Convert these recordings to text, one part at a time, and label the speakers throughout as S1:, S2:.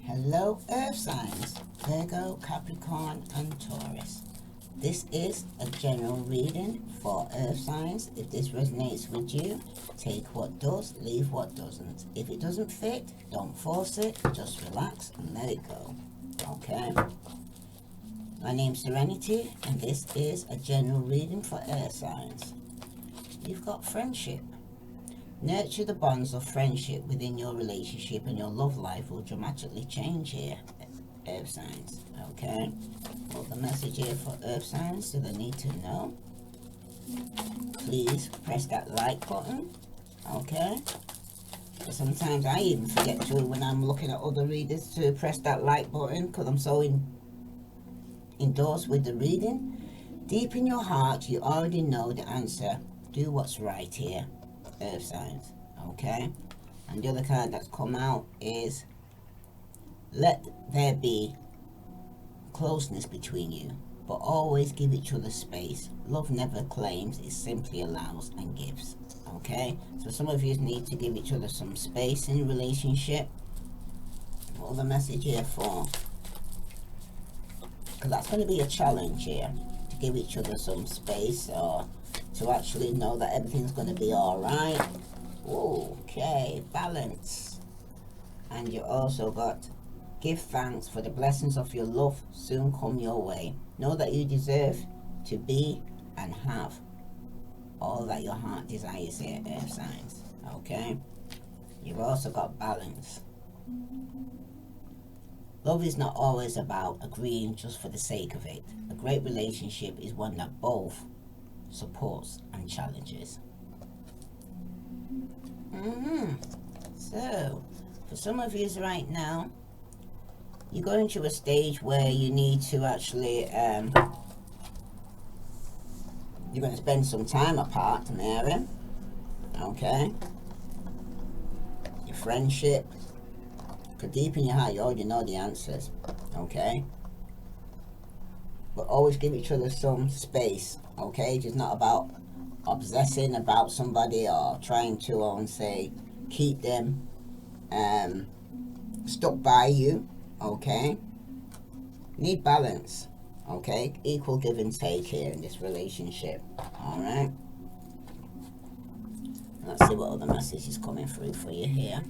S1: Hello Earth signs, Virgo, Capricorn and Taurus. This is a general reading for Earth signs. If this resonates with you, take what does, leave what doesn't. If it doesn't fit, don't force it, just relax and let it go. Okay? My name's Serenity and this is a general reading for Earth signs. You've got friendship. Nurture the bonds of friendship within your relationship and your love life will dramatically change here, Earth signs. Okay? Well, the message here for Earth signs, do they need to know? Please press that like button. Okay? Sometimes I even forget to when I'm looking at other readers to press that like button because I'm so endorsed with the reading. Deep in your heart, you already know the answer. Do what's right here, Earth signs. Okay? And the other card that's come out is let there be closeness between you, but always give each other space. Love never claims, it simply allows and gives. Okay? So some of you need to give each other some space in relationship. What the message here for? Because that's going to be a challenge here, to give each other some space or to actually know that everything's going to be alright. Okay, balance. And you also got give thanks for the blessings of your love soon come your way. Know that you deserve to be and have all that your heart desires here, Earth signs. Okay? You've also got balance. Love is not always about agreeing just for the sake of it. A great relationship is one that both supports and challenges. So, for some of you right now, you're going to a stage where you need to actually, you're going to spend some time apart, Mary. Okay? Your friendship. Because deep in your heart, you already know the answers. Okay? But always give each other some space. Okay? It's not about obsessing about somebody or trying to, say, keep them stuck by you. Okay? Need balance. Okay? Equal give and take here in this relationship. Alright? Let's see what other message is coming through for you here.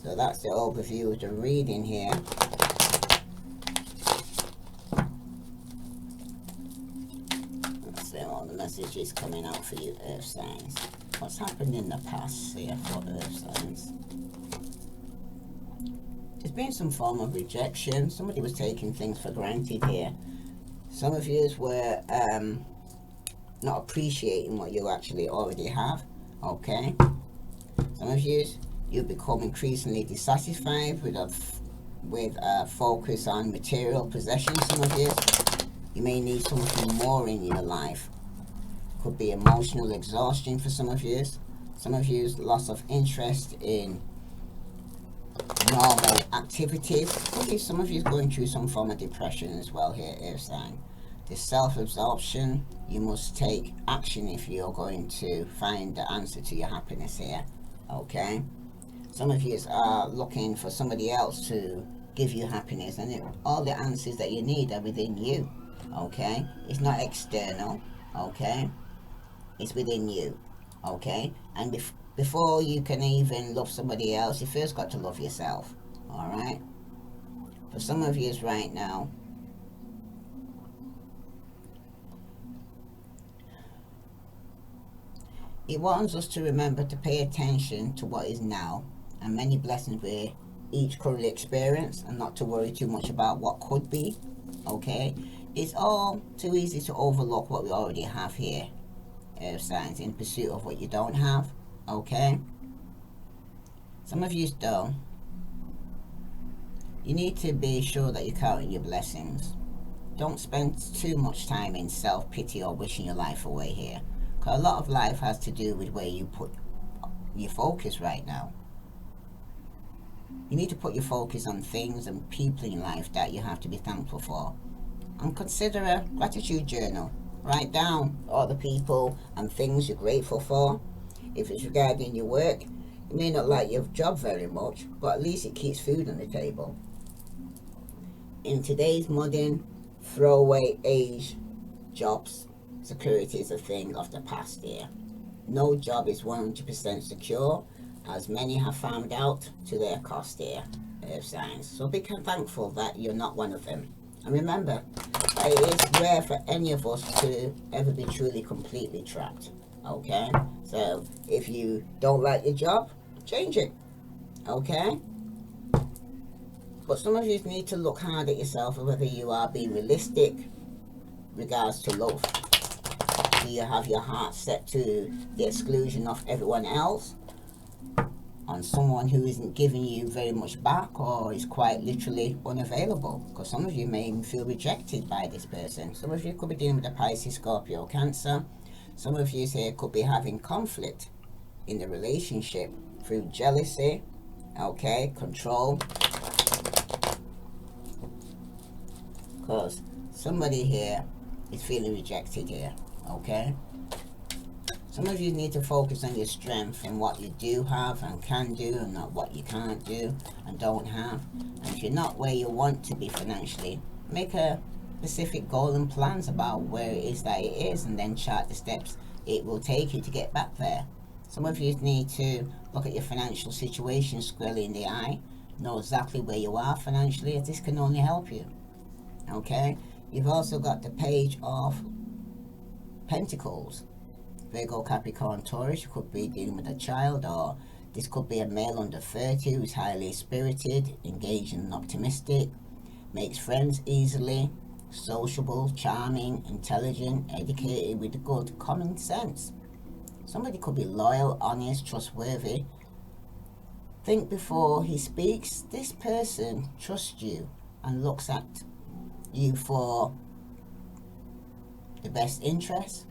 S1: So that's the overview of the reading here. Let's see what the message is coming out for you, Earth signs. What's happened in the past here for Earth signs? There's been some form of rejection. Somebody was taking things for granted here. Some of you were not appreciating what you actually already have. Okay? Some of you become increasingly dissatisfied with a focus on material possessions. Some of you may need something more in your life. Could be emotional exhaustion for some of you. Some of you loss of interest in normal activities. Could be some of you going through some form of depression as well here, Earth sign. This self-absorption, you must take action if you're going to find the answer to your happiness here. Okay? Some of you are looking for somebody else to give you happiness, and all the answers that you need are within you. Okay? It's not external. Okay? It's within you. Okay? And before you can even love somebody else, you first got to love yourself. Alright? For some of you right now, it wants us to remember to pay attention to what is now and many blessings we each currently experience, and not to worry too much about what could be. Okay? It's all too easy to overlook what we already have here, Earth signs, in pursuit of what you don't have. Okay? Some of you though, you need to be sure that you're counting your blessings. Don't spend too much time in self-pity or wishing your life away here. Because a lot of life has to do with where you put your focus right now. You need to put your focus on things and people in life that you have to be thankful for. And consider a gratitude journal. Write down all the people and things you're grateful for. If it's regarding your work, You may not like your job very much, but at least it keeps food on the table. In today's modern throwaway age, jobs security is a thing of the past here. No job is 100% secure, as many have found out to their cost here, earth signs. So be thankful that you're not one of them. And remember, it is rare for any of us to ever be truly completely trapped. Okay? So if you don't like your job, change it. Okay? But some of you need to look hard at yourself and whether you are being realistic regards to love. Do you have your heart set to the exclusion of everyone else, on someone who isn't giving you very much back or is quite literally unavailable? Because some of you may even feel rejected by this person. Some of you could be dealing with a Pisces, Scorpio, Cancer. Some of you here could be having conflict in the relationship through jealousy, okay, control. Because somebody here is feeling rejected here, okay? Some of you need to focus on your strength and what you do have and can do, and not what you can't do and don't have. And if you're not where you want to be financially, make a specific goal and plans about where it is that it is, and then chart the steps it will take you to get back there. Some of you need to look at your financial situation squarely in the eye, know exactly where you are financially, as this can only help you. Okay, you've also got the Page of Pentacles, Virgo, Capricorn, Taurus. You could be dealing with a child, or this could be a male under 30 who's highly spirited, engaged and optimistic, makes friends easily, sociable, charming, intelligent, educated with good common sense. Somebody could be loyal, honest, trustworthy. Think before he speaks. This person trusts you and looks at you for the best interest.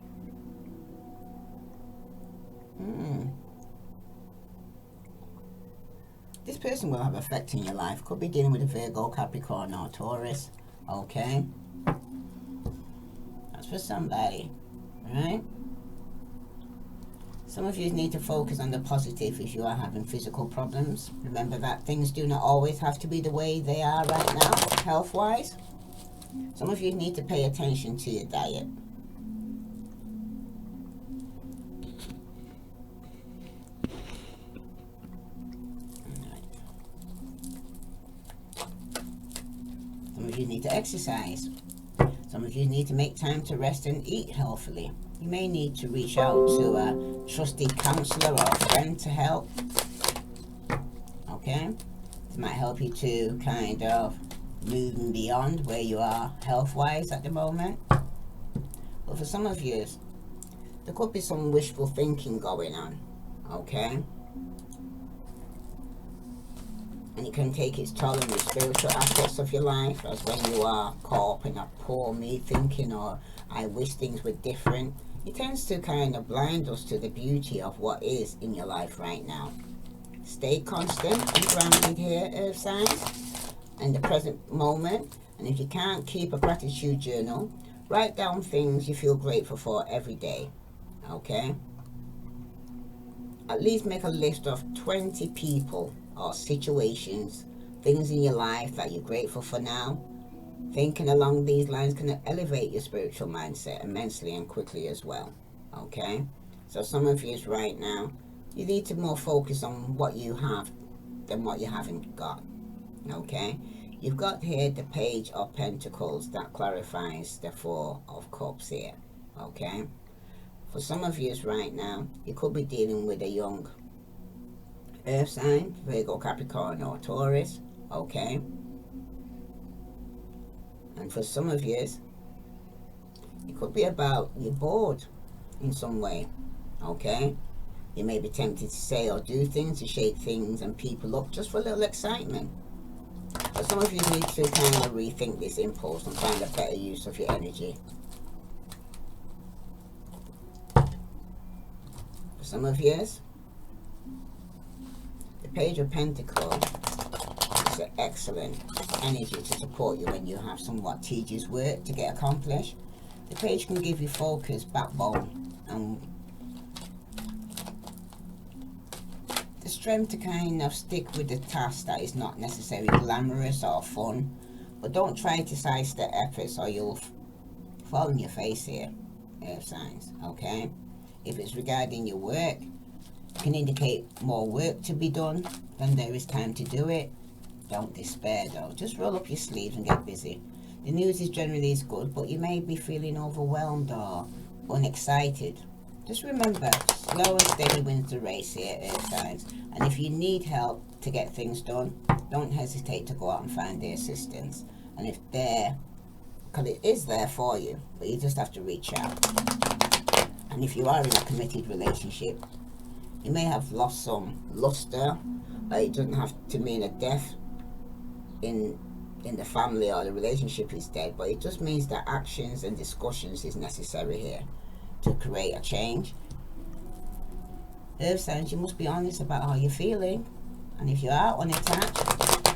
S1: This person will have effect in your life. Could be dealing with a Virgo, Capricorn or Taurus. Okay, that's for somebody, right? Some of you need to focus on the positive if you are having physical problems. Remember that things do not always have to be the way they are right now, health-wise. Some of you need to pay attention to your diet. Some of you need to exercise. Some of you need to make time to rest and eat healthily. You may need to reach out to a trusted counselor or a friend to help. Okay? This might help you to kind of moving beyond where you are health-wise at the moment. But for some of you, there could be some wishful thinking going on, okay? And it can take its toll on the spiritual aspects of your life, as when you are caught up in a poor me thinking, or I wish things were different. It tends to kind of blind us to the beauty of what is in your life right now. Stay constant and grounded here, earth signs, in the present moment. And if you can't keep a gratitude journal, write down things you feel grateful for every day. Okay, at least make a list of 20 people or situations, things in your life that you're grateful for now. Thinking along these lines can elevate your spiritual mindset immensely and quickly as well. Okay, so some of you right now, you need to more focus on what you have than what you haven't got. Okay, you've got here the Page of Pentacles that clarifies the Four of Cups here. Okay, for some of you right now, you could be dealing with a young earth sign, Virgo, Capricorn or Taurus. Okay, and for some of you, it could be about you're bored in some way. Okay, you may be tempted to say or do things to shake things and people up just for a little excitement. But some of you need to kind of rethink this impulse and find a better use of your energy. For some of you, the Page of Pentacles is an excellent energy to support you when you have somewhat tedious work to get accomplished. The page can give you focus, backbone, and the strength to kind of stick with the task that is not necessarily glamorous or fun, but don't try to sidestep efforts or you'll fall on your face here, earth signs, okay? If it's regarding your work, it can indicate more work to be done than there is time to do it. Don't despair though, just roll up your sleeves and get busy. The news is generally good, but you may be feeling overwhelmed or unexcited. Just remember, slow and steady wins the race here, earth signs. And if you need help to get things done, don't hesitate to go out and find the assistance. And if there, because it is there for you, but you just have to reach out. And if you are in a committed relationship, you may have lost some luster, but it doesn't have to mean a death in the family or the relationship is dead, but it just means that actions and discussions is necessary here to create a change. Earth signs, you must be honest about how you're feeling, and if you are unattached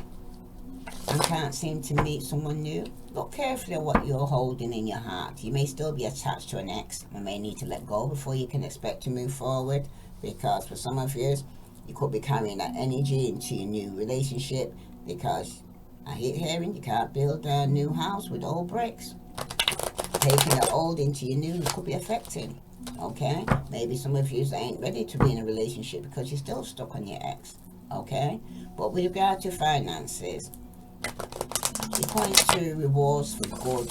S1: and can't seem to meet someone new, look carefully at what you're holding in your heart. You may still be attached to an ex and may need to let go before you can expect to move forward, because for some of you, you could be carrying that energy into your new relationship, because I hate hearing you can't build a new house with old bricks. Taking the old into your new could be affecting, okay? Maybe some of you ain't ready to be in a relationship because you're still stuck on your ex, okay? But with regard to finances, it points to rewards for good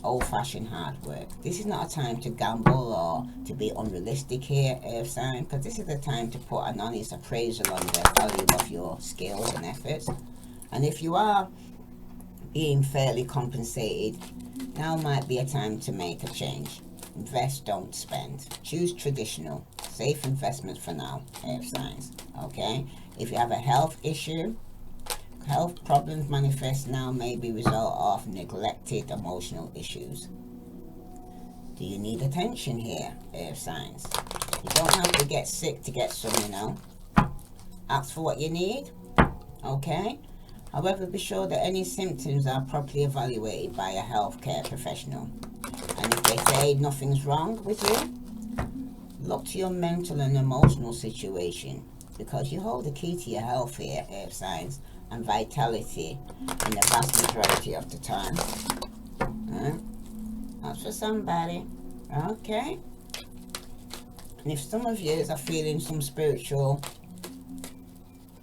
S1: old-fashioned hard work. This is not a time to gamble or to be unrealistic here, earth sign, because this is the time to put an honest appraisal on the value of your skills and efforts. And if you are being fairly compensated, now might be a time to make a change. Invest, don't spend. Choose traditional, safe investments for now, earth signs, okay? If you have a health issue, health problems manifest now may be result of neglected emotional issues. Do you need attention here, earth signs? You don't have to get sick to get some, you know. Ask for what you need, okay? However, be sure that any symptoms are properly evaluated by a healthcare professional. And if they say nothing's wrong with you, look to your mental and emotional situation, because you hold the key to your health here, earth signs, and vitality in the vast majority of the time. That's for somebody, okay? And if some of you are feeling some spiritual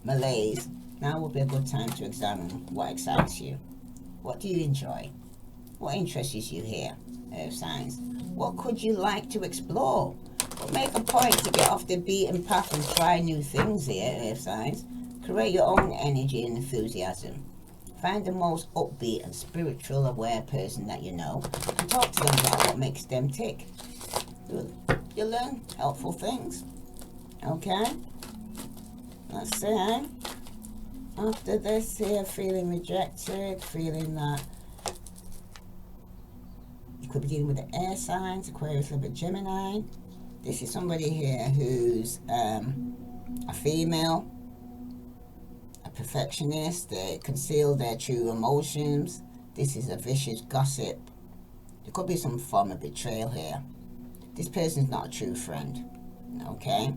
S1: malaise, now would be a good time to examine what excites you. What do you enjoy? What interests you here, earth signs? What could you like to explore? But make a point to get off the beaten path and try new things here, earth signs. Create your own energy and enthusiasm. Find the most upbeat and spiritual aware person that you know and talk to them about what makes them tick. You'll learn helpful things, okay? Let's see. After this here, feeling rejected, feeling that you could be dealing with the air signs, Aquarius, Libra, Gemini. This is somebody here who's a female, a perfectionist. They conceal their true emotions. This is a vicious gossip. There could be some form of betrayal here. This person's not a true friend, okay?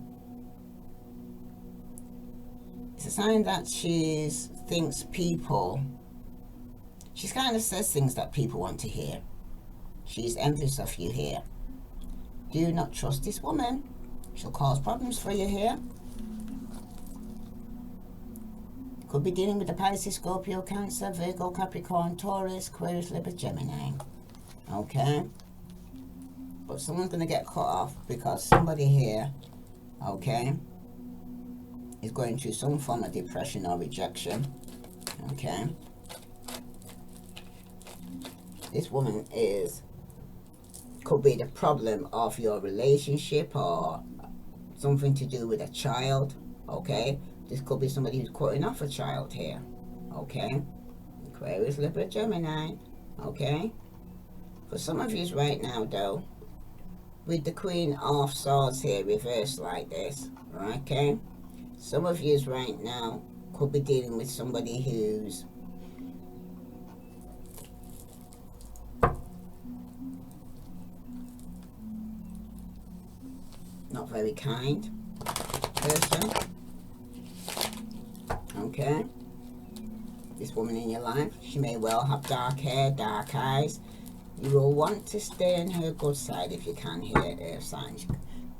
S1: It's a sign that she thinks people, she kind of says things that people want to hear. She's envious of you here. Do not trust this woman. She'll cause problems for you here. Could be dealing with the Pisces, Scorpio, Cancer, Virgo, Capricorn, Taurus, Aquarius, Libra, Gemini. Okay? But someone's going to get cut off because somebody here, okay, is going through some form of depression or rejection, okay? This woman could be the problem of your relationship or something to do with a child, okay? This could be somebody who's cutting off a child here, okay? Aquarius, Libra, Gemini, okay? For some of you right now, though, with the Queen of Swords here reversed like this, okay? Some of you right now could be dealing with somebody who's not very kind person. Okay? This woman in your life, she may well have dark hair, dark eyes. You will want to stay on her good side if you can here, Earth signs.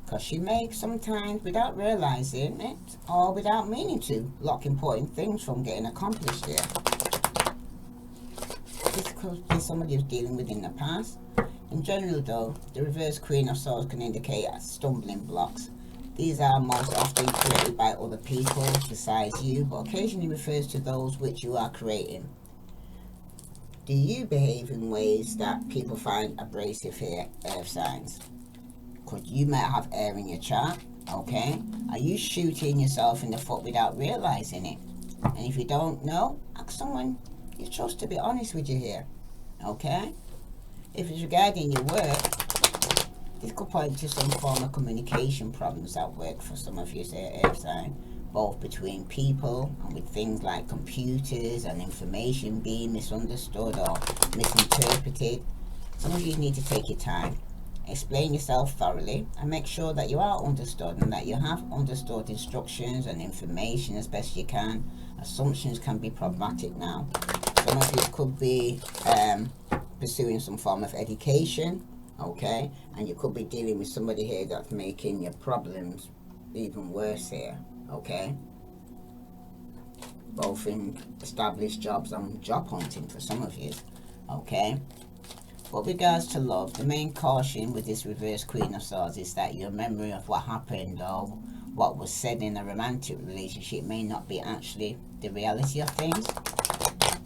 S1: Because she may sometimes, without realizing it, or without meaning to, block important things from getting accomplished here. This could be somebody who's dealing with in the past. In general though, the reverse Queen of Swords can indicate stumbling blocks. These are most often created by other people besides you, but occasionally refers to those which you are creating. Do you behave in ways that people find abrasive here, Earth signs? Because you might have air in your chart, okay? Are you shooting yourself in the foot without realizing it? And if you don't know, ask someone you trust to be honest with you here, okay? If it's regarding your work, this could point to some form of communication problems at work for some of you, say, Earth sign, both between people and with things like computers and information being misunderstood or misinterpreted. Some of you need to take your time. Explain yourself thoroughly and make sure that you are understood and that you have understood instructions and information as best you can. Assumptions can be problematic now. Some of you could be pursuing some form of education, okay? And you could be dealing with somebody here that's making your problems even worse here, okay? Both in established jobs and job hunting for some of you, okay? But regards to love, the main caution with this reverse Queen of Swords is that your memory of what happened or what was said in a romantic relationship may not be actually the reality of things.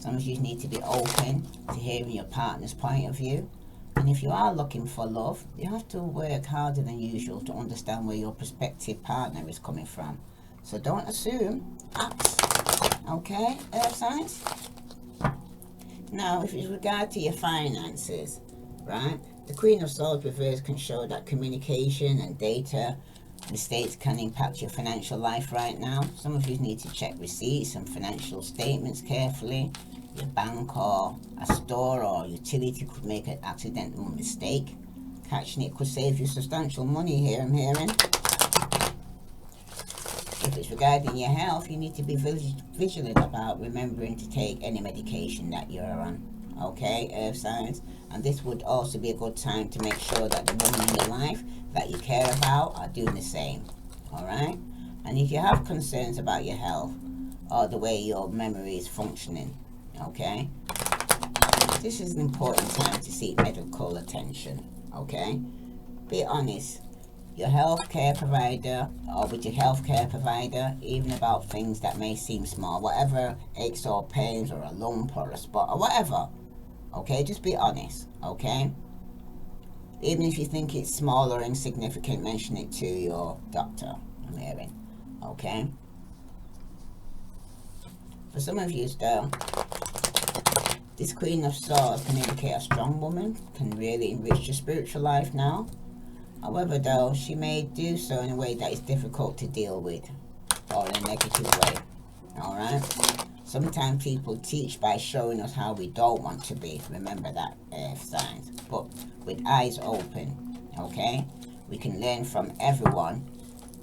S1: Some of you need to be open to hearing your partner's point of view. And if you are looking for love, you have to work harder than usual to understand where your prospective partner is coming from. So don't assume, ask, okay, Earth signs? Now, if it's regard to your finances, right, the Queen of Swords reverse can show that communication and data mistakes can impact your financial life right now. Some of you need to check receipts and financial statements carefully. Your bank or a store or utility could make an accidental mistake. Catching it could save you substantial money here, I'm hearing. If it's regarding your health, you need to be vigilant about remembering to take any medication that you're on, okay, Earth signs? And this would also be a good time to make sure that the women in your life that you care about are doing the same, all right? And if you have concerns about your health or the way your memory is functioning, okay, this is an important time to seek medical attention, okay? Be honest. Your healthcare provider or with your healthcare provider, even about things that may seem small, whatever aches or pains or a lump or a spot or whatever, okay, just be honest, okay? Even if you think it's small or insignificant, mention it to your doctor, I'm hearing, okay? For some of you though, this Queen of Swords can indicate a strong woman, can really enrich your spiritual life now. However though, she may do so in a way that is difficult to deal with, or in a negative way, alright? Sometimes people teach by showing us how we don't want to be, remember that, Earth signs, but with eyes open, okay? We can learn from everyone,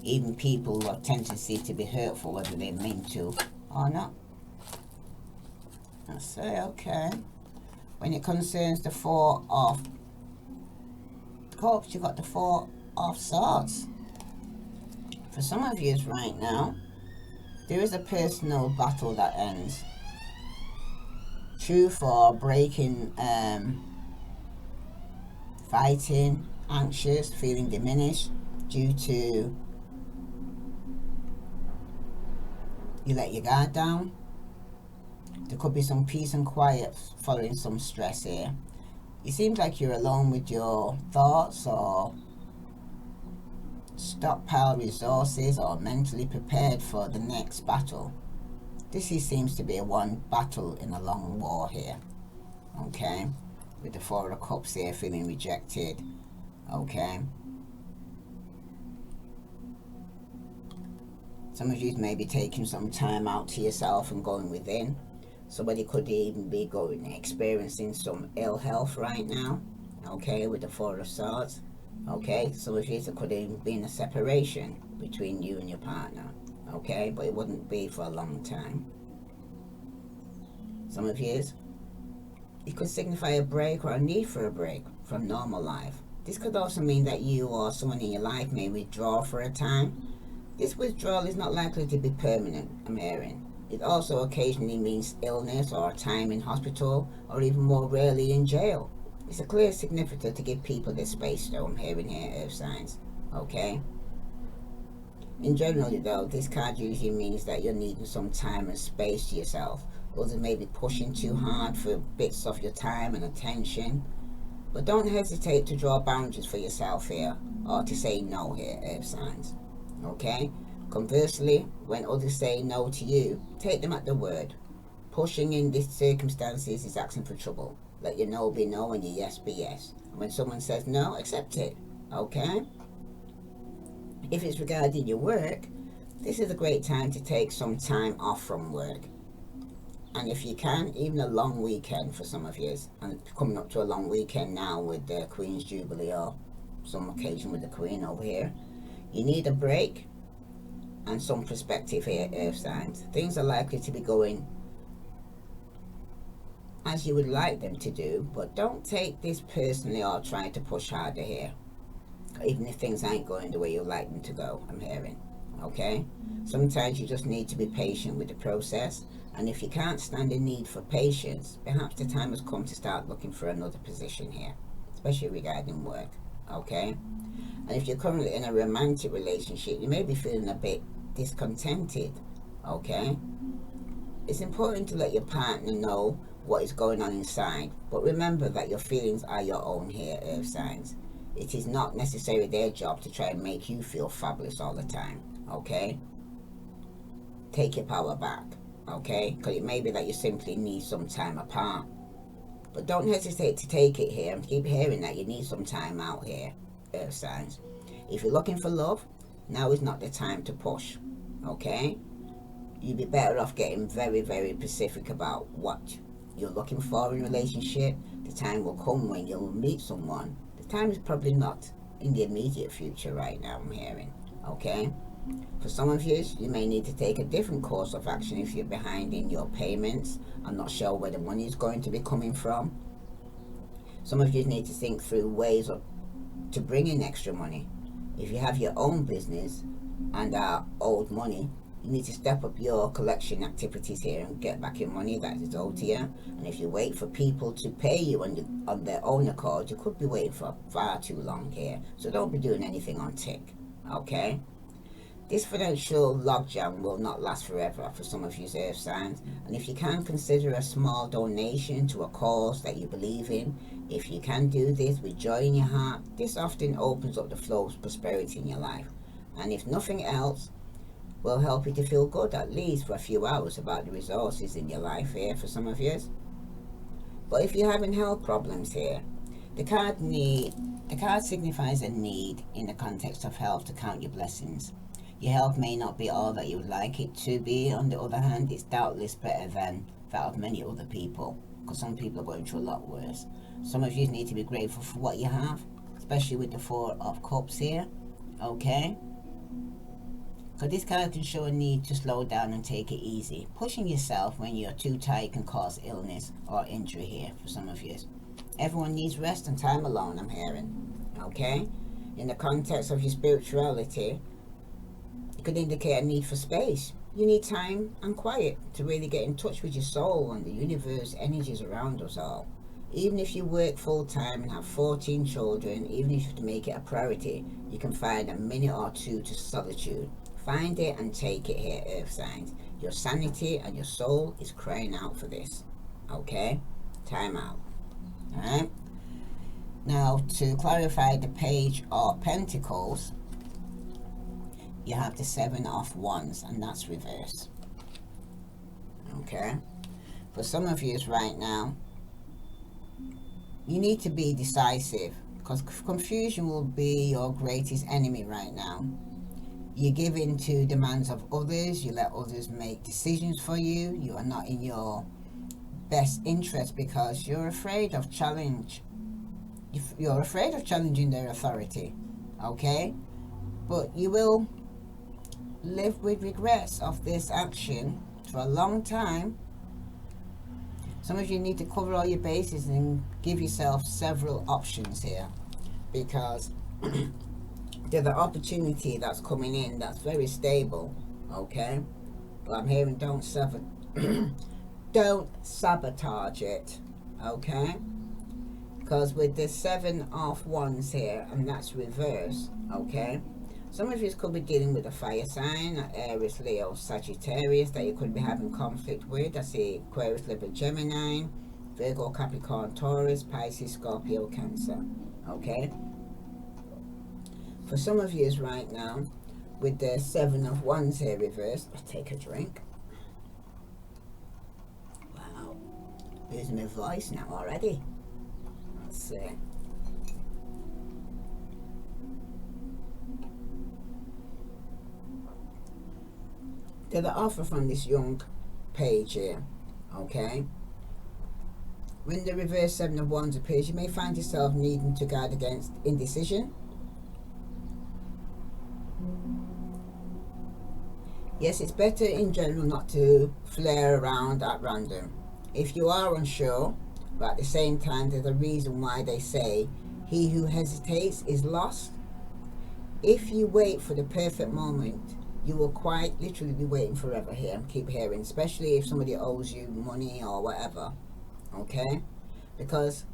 S1: even people who have tendency to be hurtful, whether they mean to or not. I say, okay. When it concerns the Four of Cups, you've got the Four of Swords. For some of you right now, there is a personal battle that ends. Truth or breaking, fighting, anxious, feeling diminished due to you let your guard down. There could be some peace and quiet following some stress here. It seems like you're alone with your thoughts or stockpile resources or mentally prepared for the next battle. This seems to be a one battle in a long war here, okay? With the Four of Cups here, feeling rejected, okay? Some of you may be taking some time out to yourself and going within. Somebody could even be experiencing some ill health right now, okay, with the Four of Swords, okay? Some of you could even be in a separation between you and your partner, okay? But it wouldn't be for a long time. Some of you, it could signify a break or a need for a break from normal life. This could also mean that you or someone in your life may withdraw for a time. This withdrawal is not likely to be permanent, I'm hearing. It also occasionally means illness or time in hospital, or even more rarely in jail. It's a clear significator to give people their space, though, I'm hearing here, earth signs. Okay? In general, though, this card usually means that you're needing some time and space to yourself. Others may be pushing too hard for bits of your time and attention. But don't hesitate to draw boundaries for yourself here, or to say no here, earth signs. Okay? Conversely, when others say no to you, take them at the word. Pushing in these circumstances is asking for trouble. Let your no be no and your yes be yes. And when someone says no, accept it. Okay? If it's regarding your work, this is a great time to take some time off from work. And if you can, even a long weekend for some of you. And coming up to a long weekend now with the Queen's Jubilee or some occasion with the Queen over here. You need a break and some perspective here, earth signs. Things are likely to be going as you would like them to do, but don't take this personally or try to push harder here, even if things ain't going the way you like them to go, I'm hearing. Okay? Sometimes you just need to be patient with the process, and if you can't stand the need for patience, perhaps the time has come to start looking for another position here, especially regarding work. Okay? And if you're currently in a romantic relationship, you may be feeling a bit discontented. Okay? It's important to let your partner know what is going on inside, but remember that your feelings are your own here, earth signs. It is not necessarily their job to try and make you feel fabulous all the time. Okay? Take your power back. Okay? Because it may be that you simply need some time apart. But don't hesitate to take it here. And keep hearing that you need some time out here, earth signs. If you're looking for love, now is not the time to push. Okay? You'd be better off getting very, very specific about what you're looking for in a relationship. The time will come when you'll meet someone. The time is probably not in the immediate future right now, I'm hearing. Okay? For some of you, you may need to take a different course of action if you're behind in your payments. I'm not sure where the money is going to be coming from. Some of you need to think through ways to bring in extra money. If you have your own business and are owed money, you need to step up your collection activities here and get back your money that is owed to you. And if you wait for people to pay you on their own accord, you could be waiting for far too long here. So don't be doing anything on tick. Okay? This financial logjam will not last forever for some of you earth signs, and if you can, consider a small donation to a cause that you believe in. If you can do this with joy in your heart, this often opens up the flow of prosperity in your life. And if nothing else, will help you to feel good at least for a few hours about the resources in your life here for some of you. But if you're having health problems here, the card signifies a need in the context of health to count your blessings. Your health may not be all that you would like it to be. On the other hand, it's doubtless better than that of many other people, because some people are going through a lot worse. Some of you need to be grateful for what you have, especially with the Four of Cups here. Okay? Because this card can show a need to slow down and take it easy. Pushing yourself when you're too tight can cause illness or injury here for some of you. Everyone needs rest and time alone, I'm hearing. Okay? In the context of your spirituality, it could indicate a need for space. You need time and quiet to really get in touch with your soul and the universe energies around us all. Even if you work full time and have 14 children, even if you have to make it a priority, you can find a minute or two to solitude. Find it and take it here, earth signs. Your sanity and your soul is crying out for this. Okay? Time out. Alright? Now, to clarify the Page of Pentacles, you have the Seven of Wands, and that's reverse. Okay? For some of you right now, you need to be decisive, because confusion will be your greatest enemy right now. You give in to demands of others, you let others make decisions for you, you are not in your best interest because you're afraid of challenge. You're afraid of challenging their authority. Okay? But you will live with regrets of this action for a long time, some of you need to cover all your bases and give yourself several options here, because there's an opportunity that's coming in that's very stable, okay? But I'm hearing don't sabotage it, okay? Because with the 7 of Wands here, and that's reverse, okay? Some of you could be dealing with a fire sign, Aries, Leo, Sagittarius, that you could be having conflict with. I see Aquarius, Libra, Gemini, Virgo, Capricorn, Taurus, Pisces, Scorpio, Cancer, okay? For some of you right now, with the 7 of Wands here reversed, I'll take a drink. Wow, losing my voice now already. Let's see. There's an offer from this young page here, okay? When the reverse 7 of Wands appears, you may find yourself needing to guard against indecision. Yes, it's better in general not to flare around at random. If you are unsure, but at the same time, there's a reason why they say, he who hesitates is lost. If you wait for the perfect moment, you will quite literally be waiting forever here. I keep hearing, especially if somebody owes you money or whatever, okay? Because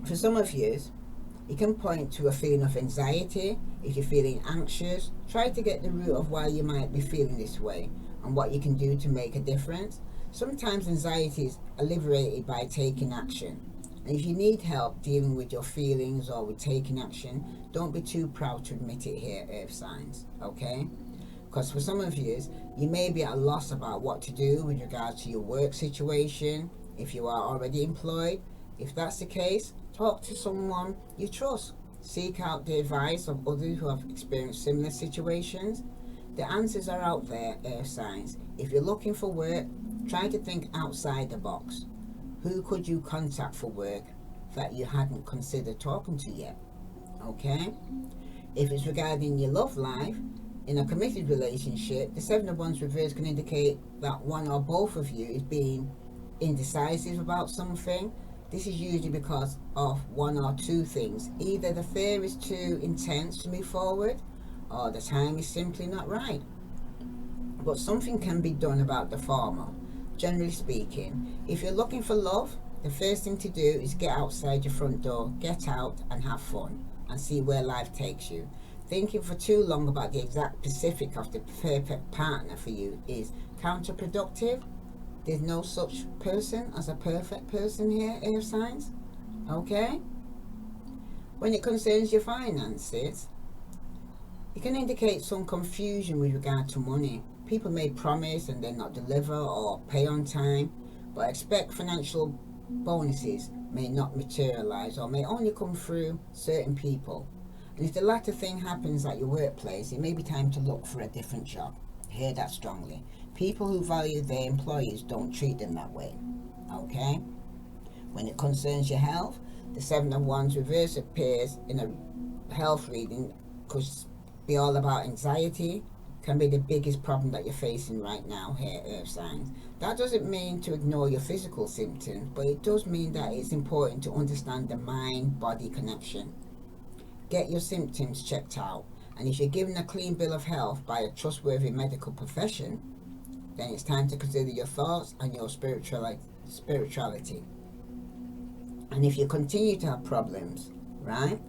S1: for some of you, it can point to a feeling of anxiety. If you're feeling anxious, try to get the root of why you might be feeling this way and what you can do to make a difference. Sometimes anxiety is liberated by taking action. And if you need help dealing with your feelings or with taking action, don't be too proud to admit it here, Earth signs, okay? Because for some of you, you may be at a loss about what to do with regards to your work situation, if you are already employed. If that's the case, talk to someone you trust. Seek out the advice of others who have experienced similar situations. The answers are out there, Earth signs. If you're looking for work, try to think outside the box. Who could you contact for work that you hadn't considered talking to yet? Okay? If it's regarding your love life, in a committed relationship, the 7 of Wands reverse can indicate that one or both of you is being indecisive about something. This is usually because of one or two things. Either the fear is too intense to move forward, or the time is simply not right. But something can be done about the former. Generally speaking, if you're looking for love, the first thing to do is get outside your front door, get out and have fun, and see where life takes you. Thinking for too long about the exact specific of the perfect partner for you is counterproductive. There's no such person as a perfect person here, Air signs, okay? When it concerns your finances, it can indicate some confusion with regard to money. People may promise and then not deliver or pay on time, but expect financial bonuses may not materialize or may only come through certain people. And if the latter thing happens at your workplace, it may be time to look for a different job. Hear that strongly. People who value their employees don't treat them that way, okay? When it concerns your health, the 7 of Wands reverse appears in a health reading. Could be all about anxiety, can be the biggest problem that you're facing right now here, Earth signs. That doesn't mean to ignore your physical symptoms, but it does mean that it's important to understand the mind-body connection. Get your symptoms checked out, and if you're given a clean bill of health by a trustworthy medical profession, then it's time to consider your thoughts and your spirituality. And if you continue to have problems, right,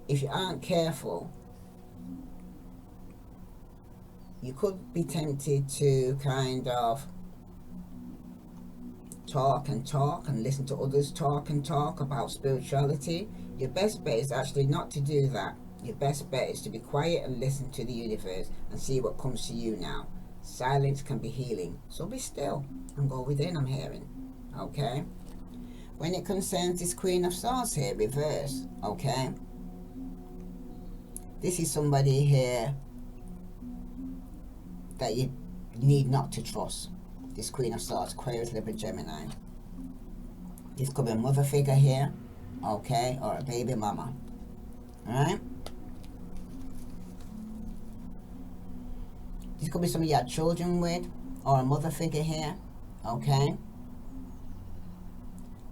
S1: if you aren't careful, you could be tempted to kind of talk and listen to others talk about spirituality. Your best bet is actually not to do that. Your best bet is to be quiet and listen to the universe and see what comes to you now. Silence can be healing, so be still and go within, I'm hearing, okay? When it concerns this Queen of Swords here, reverse, okay? This is somebody here that you need not to trust. This Queen of Swords, Aquarius, Libra, Gemini. This could be a mother figure here, okay, or a baby mama, alright? This could be somebody you had children with, or a mother figure here. Okay.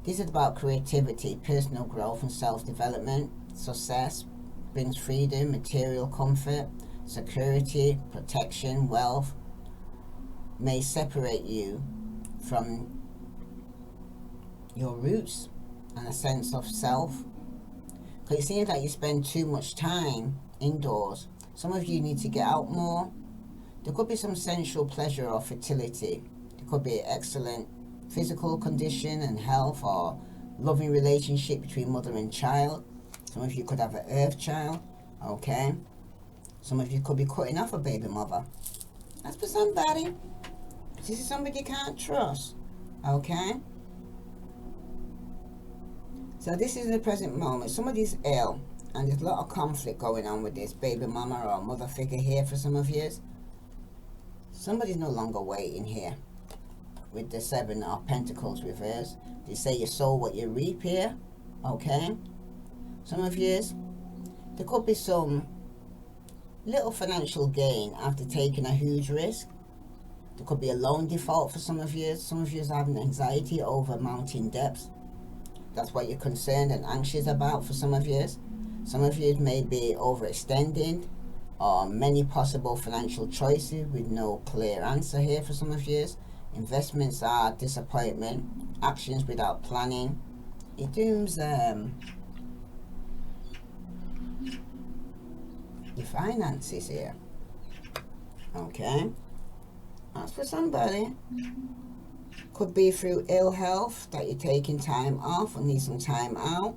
S1: This is about creativity, personal growth and self-development. Success brings freedom, material comfort, security, protection, wealth. May separate you from your roots and a sense of self. Because it seems like you spend too much time indoors. Some of you need to get out more. There could be some sensual pleasure or fertility. There could be excellent physical condition and health, or loving relationship between mother and child. Some of you could have an earth child. Okay. Some of you could be cutting off a baby mother. That's for somebody. This is somebody you can't trust. Okay. So this is the present moment. Somebody's ill, and there's a lot of conflict going on with this baby mama or mother figure here for some of you. Somebody's no longer waiting here. With the 7 of Pentacles reversed, they say you sow what you reap here. Okay. Some of you, there could be some little financial gain after taking a huge risk. There could be a loan default for some of you. Some of you are having anxiety over mounting debts. That's what you're concerned and anxious about for some of you. Some of you may be overextending, or many possible financial choices with no clear answer here for some of you. Investments are disappointment, actions without planning. It dooms your finances here. Okay. That's for somebody. Could be through ill health that you're taking time off or need some time out,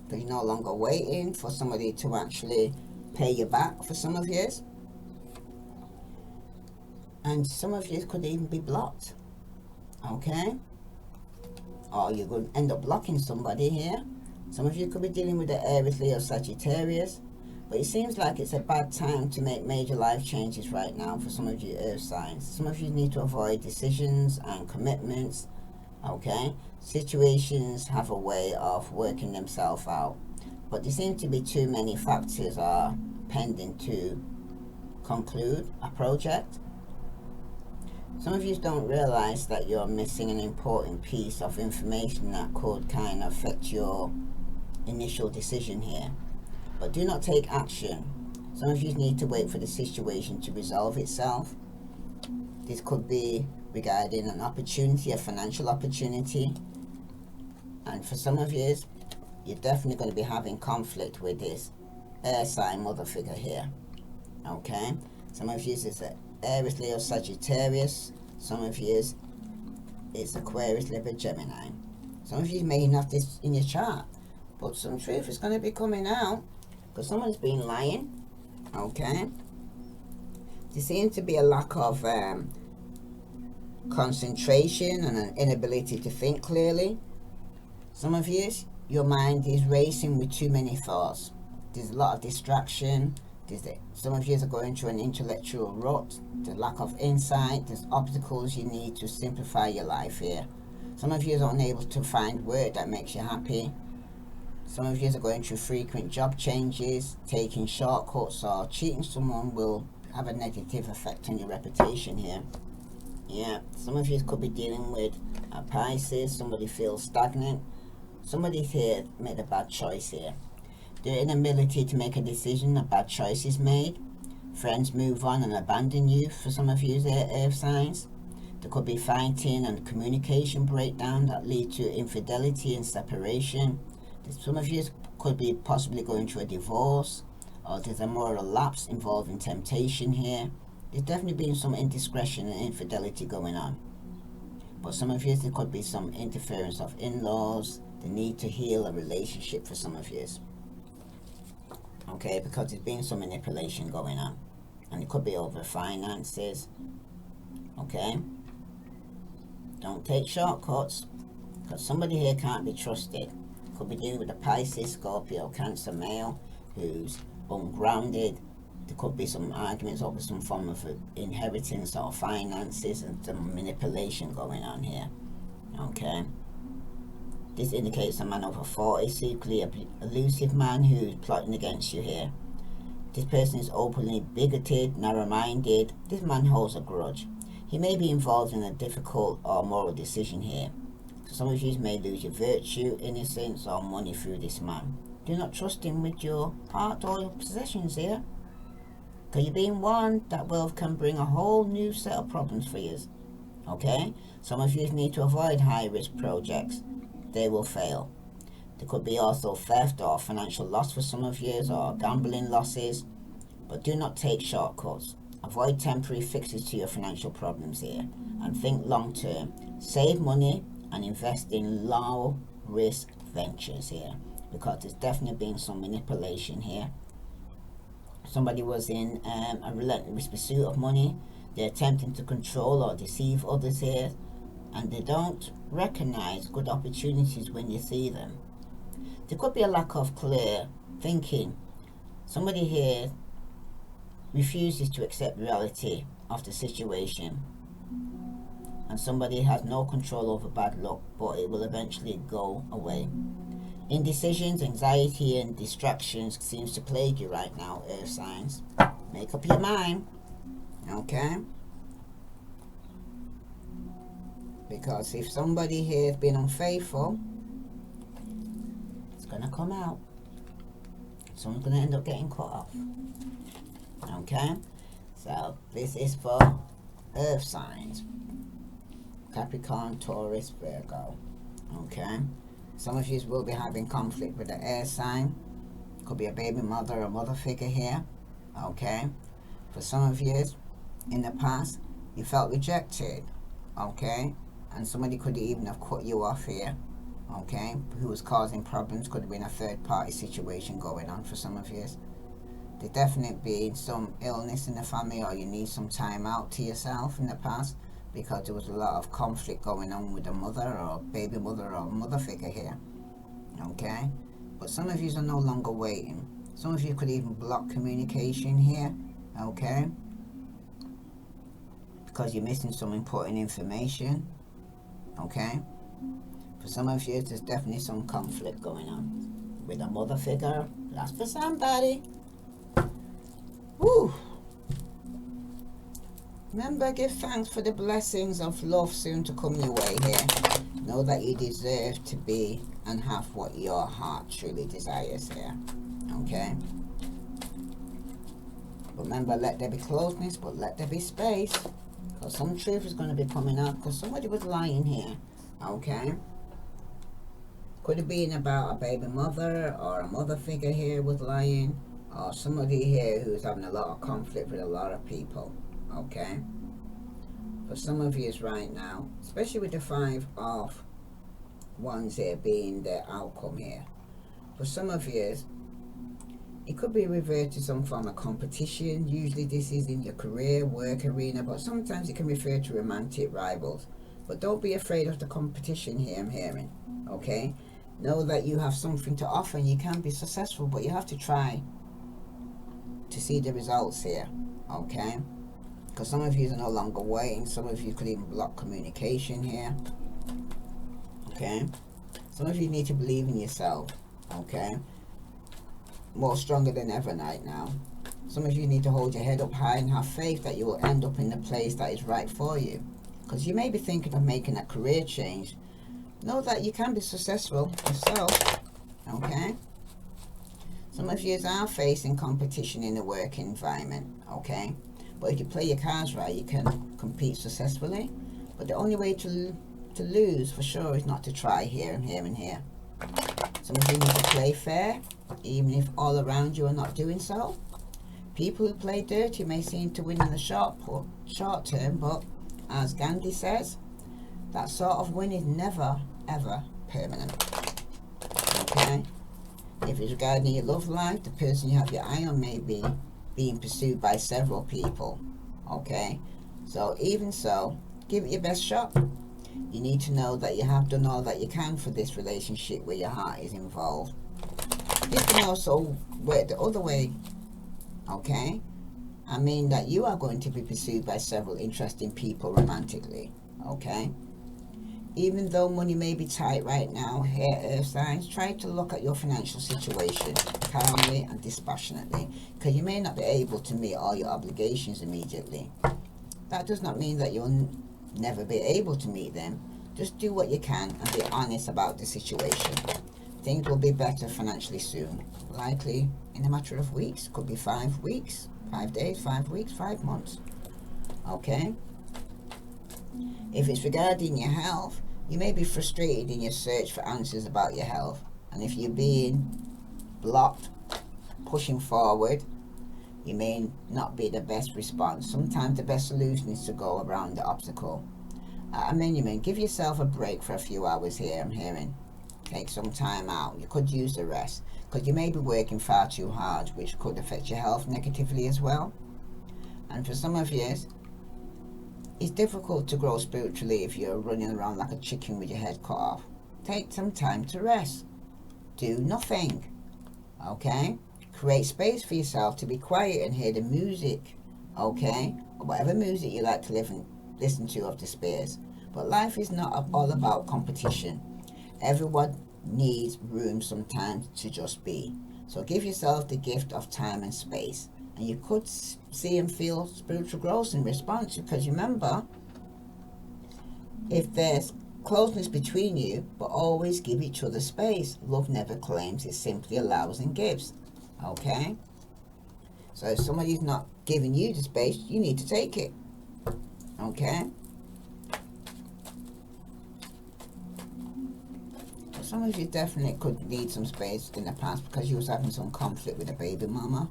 S1: but you're no longer waiting for somebody to actually pay you back for some of you. And some of you could even be blocked. Okay. Or you're going to end up blocking somebody here. Some of you could be dealing with the Aries, Leo, Sagittarius. But it seems like it's a bad time to make major life changes right now for some of you earth signs. Some of you need to avoid decisions and commitments. Okay. Situations have a way of working themselves out. But there seem to be too many factors are pending to conclude a project. Some of you don't realize that you're missing an important piece of information that could kind of affect your initial decision here. But do not take action. Some of you need to wait for the situation to resolve itself. This could be regarding an opportunity, a financial opportunity. And for some of you, you're definitely going to be having conflict with this air sign mother figure here. Okay. Some of you is Aries, Leo, Sagittarius. Some of you is Aquarius, Libra, Gemini. Some of you may not have this in your chart, but some truth is going to be coming out because someone's been lying. Okay. There seems to be a lack of concentration and an inability to think clearly. Some of you, your mind is racing with too many thoughts. There's a lot of distraction. Some of you are going through an intellectual rut. The lack of insight. There's obstacles you need to simplify your life here. Some of you are unable to find work that makes you happy. Some of you are going through frequent job changes. Taking shortcuts or cheating someone will have a negative effect on your reputation here. Yeah, some of you could be dealing with a Pisces. Somebody feels stagnant. Somebody here made a bad choice here. The inability to make a decision, a bad choice is made. Friends move on and abandon you for some of you earth signs. There could be fighting and communication breakdown that lead to infidelity and separation. Some of you could be possibly going through a divorce, or there's a moral lapse involving temptation here. There's definitely been some indiscretion and infidelity going on. But some of you, there could be some interference of in-laws, the need to heal a relationship for some of you. Okay, because there's been some manipulation going on. And it could be over finances. Okay? Don't take shortcuts, because somebody here can't be trusted. Could be dealing with a Pisces, Scorpio, Cancer male who's ungrounded. There could be some arguments over some form of inheritance or finances and some manipulation going on here. Okay? This indicates a man over 40, secretly elusive man who's plotting against you here. This person is openly bigoted, narrow-minded. This man holds a grudge. He may be involved in a difficult or moral decision here. So some of you may lose your virtue, innocence, or money through this man. Do not trust him with your heart or your possessions here. Because you're being warned that wealth can bring a whole new set of problems for you. Okay? Some of you need to avoid high-risk projects. They will fail. There could be also theft or financial loss for some of you, or gambling losses. But do not take shortcuts. Avoid temporary fixes to your financial problems here. And think long-term. Save money and invest in low-risk ventures here. Because there's definitely been some manipulation here. Somebody was in a relentless pursuit of money. They're attempting to control or deceive others here. And they don't recognize good opportunities when you see them. There could be a lack of clear thinking. Somebody here refuses to accept reality of the situation. And somebody has no control over bad luck, but it will eventually go away. Indecisions, anxiety, and distractions seems to plague you right now, earth signs. Make up your mind, okay? Because if somebody here has been unfaithful, it's gonna come out. Someone's gonna end up getting cut off. Okay? So this is for earth signs. Capricorn, Taurus, Virgo. Okay? Some of you will be having conflict with the air sign. Could be a baby mother or mother figure here. Okay? For some of you, in the past, you felt rejected. Okay? And somebody could even have cut you off here. Okay? Who was causing problems. Could have been a third party situation going on for some of you. There definitely been some illness in the family, or you need some time out to yourself in the past. Because there was a lot of conflict going on with a mother or baby mother or mother figure here. Okay? But some of you are no longer waiting. Some of you could even block communication here. Okay? Because you're missing some important information. Okay? For some of you, there's definitely some conflict going on with a mother figure. That's for somebody. Woo! Remember, give thanks for the blessings of love soon to come your way here. Know that you deserve to be and have what your heart truly desires here. Okay? Remember, let there be closeness, but let there be space. Because some truth is going to be coming out. Because somebody was lying here. Okay? Could have been about a baby mother or a mother figure here was lying. Or somebody here who's having a lot of conflict with a lot of people. Okay, for some of you right now, especially with the 5 of Wands here being the outcome here, for some of you it could be referred to some form of competition. Usually this is in your career, work arena, but sometimes it can refer to romantic rivals. But don't be afraid of the competition here, I'm hearing. Okay, know that you have something to offer and you can be successful, but you have to try to see the results here. Okay, because some of you are no longer waiting. Some of you could even block communication here. Okay, some of you need to believe in yourself. Okay, more stronger than ever right now. Some of you need to hold your head up high and have faith that you will end up in the place that is right for you. Because you may be thinking of making a career change. Know that you can be successful yourself. Okay, some of you are facing competition in the work environment. Okay, but if you play your cards right, you can compete successfully. But the only way to lose for sure is not to try here and here and here. Some of you need to play fair, even if all around you are not doing so. People who play dirty may seem to win in the short term, but as Gandhi says, that sort of win is never ever permanent. Okay, if it's regarding your love life, the person you have your eye on may be being pursued by several people. Okay, so even so, give it your best shot. You need to know that you have done all that you can for this relationship where your heart is involved. This can also work the other way. Okay, I mean that you are going to be pursued by several interesting people romantically. Okay, even though money may be tight right now, here, earth signs, try to look at your financial situation calmly and dispassionately, because you may not be able to meet all your obligations immediately. That does not mean that you'll never be able to meet them. Just do what you can and be honest about the situation. Things will be better financially soon, likely in a matter of weeks. Could be 5 weeks, 5 days, 5 weeks, 5 months. Okay? If it's regarding your health, you may be frustrated in your search for answers about your health. And if you're being blocked, pushing forward, you may not be the best response. Sometimes the best solution is to go around the obstacle. I mean, give yourself a break for a few hours here, I'm hearing. Take some time out. You could use the rest, because you may be working far too hard, which could affect your health negatively as well. And for some of you, it's difficult to grow spiritually if you're running around like a chicken with your head cut off. Take some time to rest. Do nothing. Okay? Create space for yourself to be quiet and hear the music. Okay? Or whatever music you like to listen to of the space. But life is not all about competition. Everyone needs room sometimes to just be. So give yourself the gift of time and space. And you could see and feel spiritual growth in response, because remember, if there's closeness between you, but always give each other space. Love never claims, it simply allows and gives. Okay? So if somebody's not giving you the space, you need to take it. Okay? Some of you definitely could need some space in the past because you was having some conflict with a baby mama.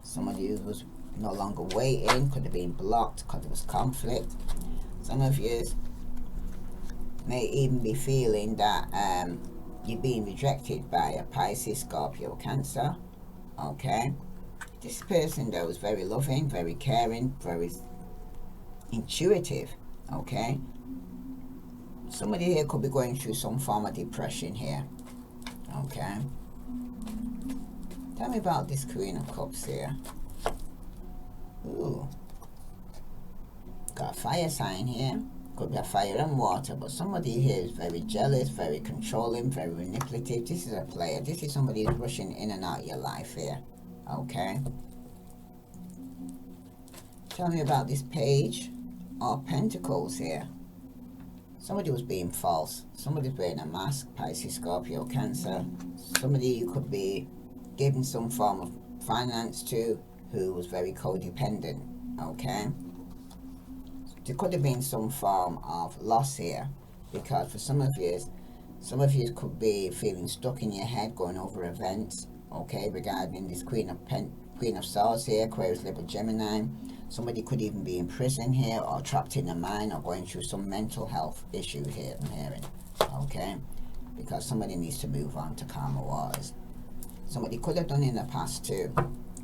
S1: Some of you was no longer waiting, could have been blocked because there was conflict. Some of you may even be feeling that you're being rejected by a Pisces, Scorpio, Cancer. Okay? This person though is very loving, very caring, very intuitive. Okay? Somebody here could be going through some form of depression here. Okay? Tell me about this Queen of Cups here. Ooh. Got a fire sign here. Could be a fire and water, but somebody here is very jealous, very controlling, very manipulative. This is a player. This is somebody who's rushing in and out of your life here. Okay? Tell me about this Page of Pentacles here. Somebody was being false. Somebody's wearing a mask, Pisces, Scorpio, Cancer. Somebody you could be giving some form of finance to who was very codependent. Okay? There could have been some form of loss here, because for some of you could be feeling stuck in your head, going over events. Okay, regarding this Queen of Swords here, Aquarius, Libra, Gemini. Somebody could even be in prison here, or trapped in a mine, or going through some mental health issue here, I'm hearing. Okay? Because somebody needs to move on to calmer waters. Somebody could have done in the past too,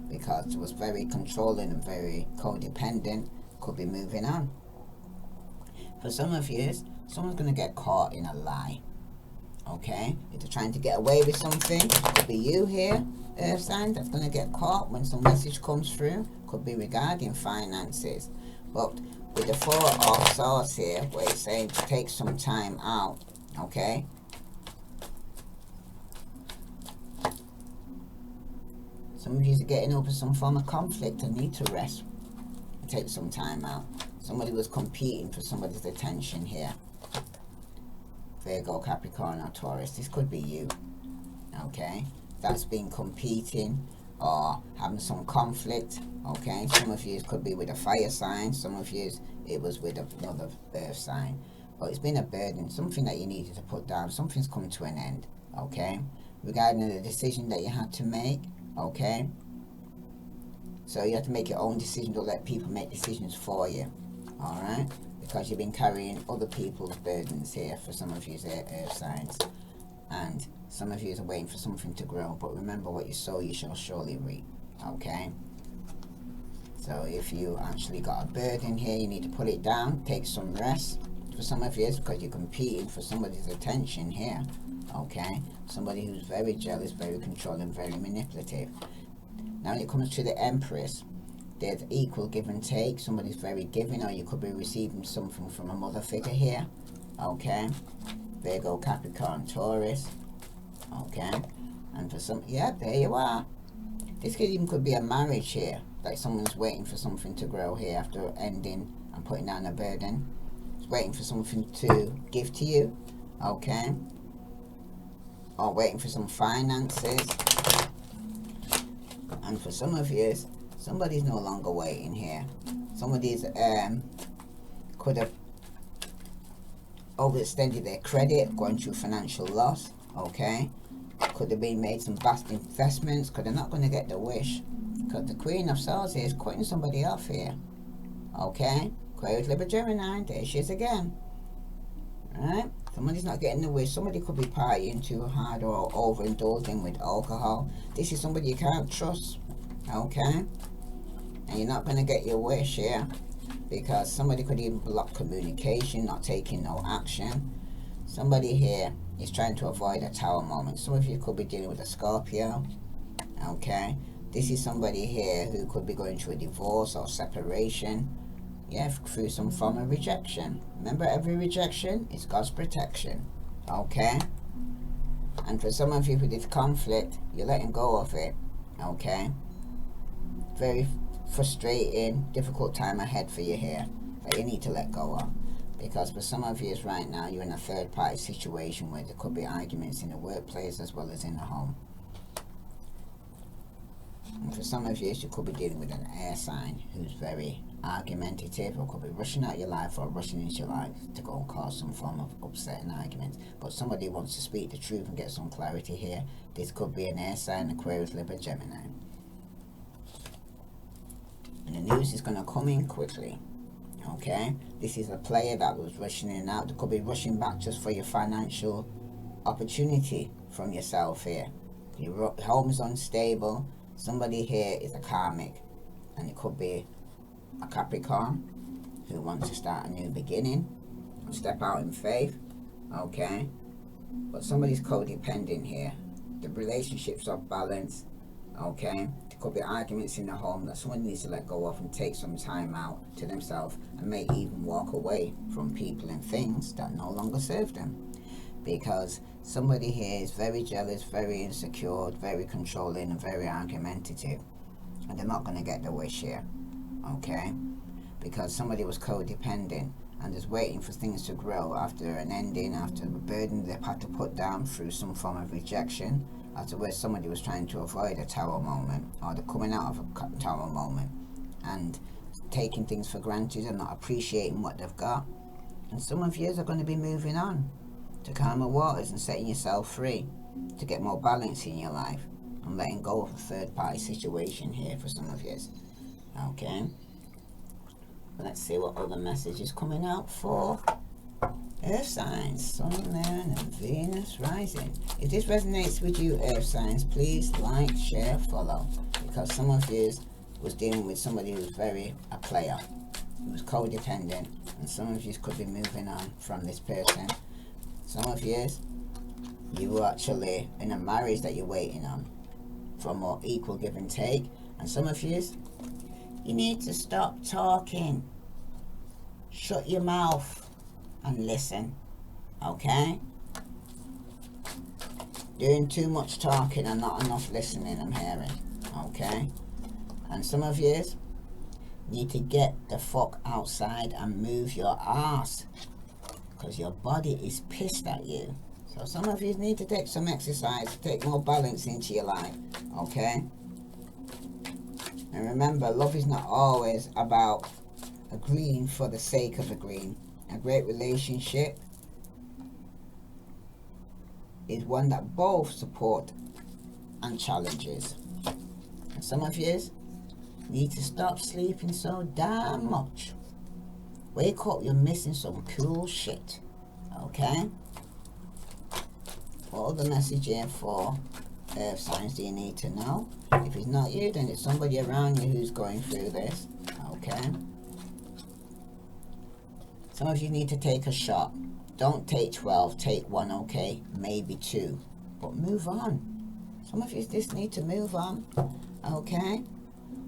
S1: because it was very controlling and very codependent, could be moving on. For some of you, someone's going to get caught in a lie. Okay? If they're trying to get away with something, could be you here, Earth sign, that's going to get caught when some message comes through. Could be regarding finances. But with the Four of Swords here, where it's saying to take some time out, okay? Some of you are getting over some form of conflict and need to rest and take some time out. Somebody was competing for somebody's attention here. Virgo, Capricorn, or Taurus. This could be you, okay? That's been competing or having some conflict, okay? Some of you could be with a fire sign. Some of you it was with another earth sign. But it's been a burden, something that you needed to put down. Something's come to an end, okay? Regarding the decision that you had to make, okay? So you have to make your own decision, don't let people make decisions for you, all right? Because you've been carrying other people's burdens here for some of you earth signs. And some of you are waiting for something to grow, but remember, what you sow you shall surely reap. Okay? So if you actually got a burden here, you need to put it down, take some rest. For some of you, it's because you're competing for somebody's attention here. Okay? Somebody who's very jealous, very controlling, very manipulative. Now when it comes to the Empress, there's equal give and take. Somebody's very giving, or you could be receiving something from a mother figure here. Okay, Virgo, Capricorn, Taurus. Okay, and for some, yeah, there you are. This could be a marriage here, like someone's waiting for something to grow here after ending and putting down a burden. It's waiting for something to give to you. Okay, or waiting for some finances. And for some of you, somebody's no longer waiting here. Somebody's could have overextended their credit, going through financial loss. Okay, could have been made some vast investments, because they're not going to get the wish, because the Queen of Swords is cutting somebody off here. Okay, Aquarius, Libra, Gemini, there she is again. Alright, somebody's not getting the wish. Somebody could be partying too hard or overindulging with alcohol. This is somebody you can't trust. Okay, and you're not going to get your wish here, because somebody could even block communication, not taking no action. Somebody here is trying to avoid a Tower moment. Some of you could be dealing with a Scorpio. Okay, this is somebody here who could be going through a divorce or separation. Yeah, through some form of rejection. Remember, every rejection is God's protection. Okay, and for some of you with this conflict, you're letting go of it. Okay, very frustrating, difficult time ahead for you here that you need to let go of. Because for some of you right now, you're in a third party situation where there could be arguments in the workplace as well as in the home. And for some of you, you could be dealing with an air sign who's very argumentative, or could be rushing out your life or rushing into your life to go and cause some form of upsetting argument. But somebody wants to speak the truth and get some clarity here. This could be an air sign, Aquarius, Libra, Gemini. And the news is going to come in quickly. Okay, this is a player that was rushing in and out. They could be rushing back just for your financial opportunity from yourself here. Your home is unstable. Somebody here is a karmic, and it could be a Capricorn who wants to start a new beginning and step out in faith. Okay, but somebody's codependent here. The relationship's off balance. Okay, there could be arguments in the home that someone needs to let go of and take some time out to themselves, and may even walk away from people and things that no longer serve them, because somebody here is very jealous, very insecure, very controlling, and very argumentative, and they're not going to get the wish here. Okay, because somebody was codependent and is waiting for things to grow after an ending, after the burden they've had to put down through some form of rejection, as to where somebody was trying to avoid a Tower moment, or the coming out of a Tower moment, and taking things for granted and not appreciating what they've got. And some of you are going to be moving on to calmer waters and setting yourself free to get more balance in your life, and letting go of a third party situation here for some of you. Okay, let's see what other message is coming out for Earth signs, Sun, Moon, and Venus rising. If this resonates with you, Earth signs, please like, share, follow. Because some of you was dealing with somebody who's very a player, who was codependent, and some of you could be moving on from this person. Some of you are actually in a marriage that you're waiting on for more equal give and take. And some of you need to stop talking. Shut your mouth and listen. Okay, doing too much talking and not enough listening, I'm hearing. Okay, and some of you need to get the fuck outside and move your ass, because your body is pissed at you. So some of you need to take some exercise, take more balance into your life. Okay, and remember, love is not always about agreeing for the sake of agreeing. A great relationship is one that both support and challenges. And some of you need to stop sleeping so damn much. Wake up, you're missing some cool shit. Okay, what other message here for Earth signs do you need to know? If it's not you, then it's somebody around you who's going through this. Okay, some of you need to take a shot. Don't take 12, take 1, okay? Maybe 2. But move on. Some of you just need to move on, okay?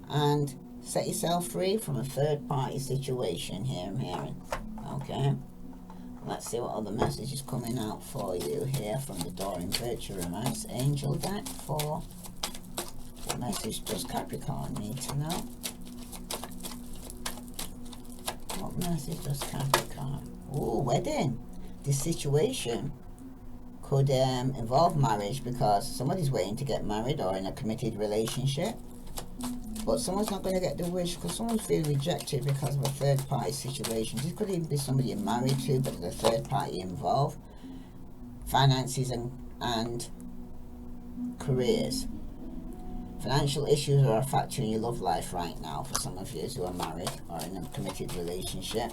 S1: And set yourself free from a third party situation here, I'm hearing, okay? Let's see what other message is coming out for you here from the door in Virtual Romance Angel deck. For what message does Capricorn need to know? What message does Capricorn? Oh, wedding. This situation could involve marriage, because somebody's waiting to get married or in a committed relationship. But someone's not going to get the wish because someone's feeling rejected because of a third party situation. This could even be somebody you're married to, but there's a third party involved. Finances and careers. Financial issues are a factor in your love life right now for some of you who are married or in a committed relationship.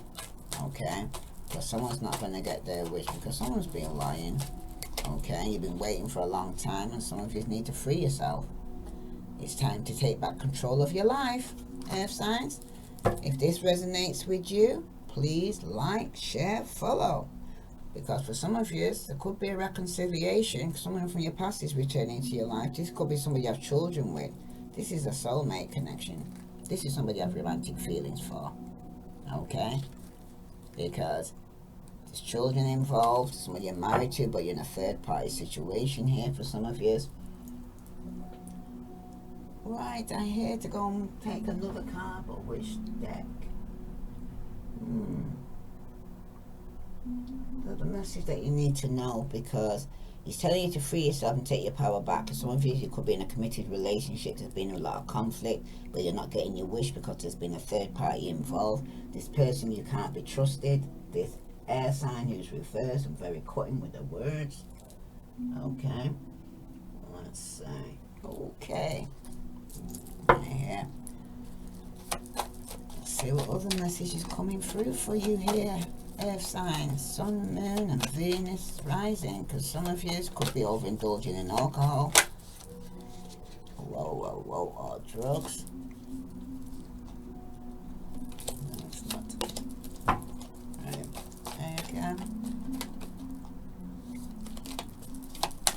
S1: Okay? But someone's not going to get their wish because someone's been lying. Okay? You've been waiting for a long time, and some of you need to free yourself. It's time to take back control of your life, Earth signs. If this resonates with you, please like, share, follow. Because for some of you, there could be a reconciliation. Someone from your past is returning to your life. This could be somebody you have children with. This is a soulmate connection. This is somebody you have romantic feelings for. Okay? Because there's children involved, somebody you're married to, but you're in a third party situation here for some of you. Right, I'm here to go and take another card, but which deck? The message that you need to know, because he's telling you to free yourself and take your power back. For some of you could be in a committed relationship, there's been a lot of conflict, but you're not getting your wish because there's been a third party involved. This person, you can't be trusted. This air sign who's reversed and very cutting with the words. Okay, let's see. Okay. Here. Let's see what other message is coming through for you here. Earth signs, Sun, Moon and Venus rising, because some of you could be overindulging in alcohol. Whoa, or drugs. No, it's not. There you go.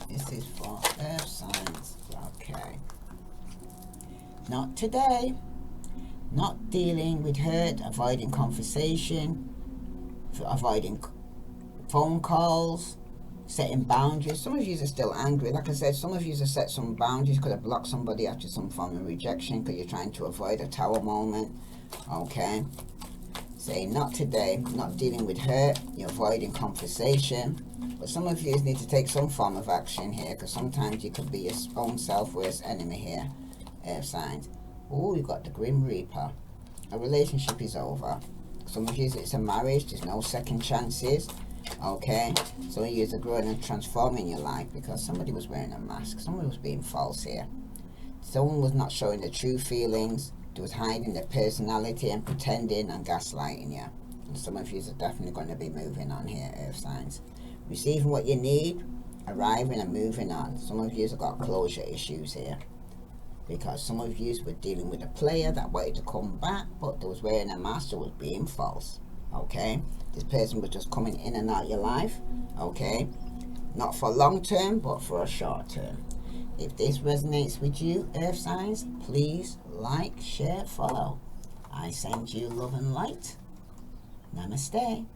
S1: This is for Earth signs. Okay. Not today. Not dealing with hurt, avoiding conversation, avoiding phone calls, setting boundaries. Some of you are still angry. Like I said, some of you have set some boundaries, could have blocked somebody after some form of rejection because you're trying to avoid a tower moment. Okay. Say not today, not dealing with hurt, you're avoiding conversation. But some of you need to take some form of action here, because sometimes you could be your own self-worst enemy here. Air signs. Oh, you got the Grim Reaper. A relationship is over. Some of you, it's a marriage. There's no second chances. Okay. Some of you are growing and transforming your life because somebody was wearing a mask. Somebody was being false here. Someone was not showing the true feelings. They was hiding their personality and pretending and gaslighting you. And some of you are definitely going to be moving on here, Earth signs. Receiving what you need, arriving and moving on. Some of you have got closure issues here, because some of you were dealing with a player that wanted to come back, but they was wearing a mask, was being false. Okay, this person was just coming in and out your life. Okay, not for long term, but for a short term. If this resonates with you, Earth signs, please like, share, follow. I send you love and light. Namaste.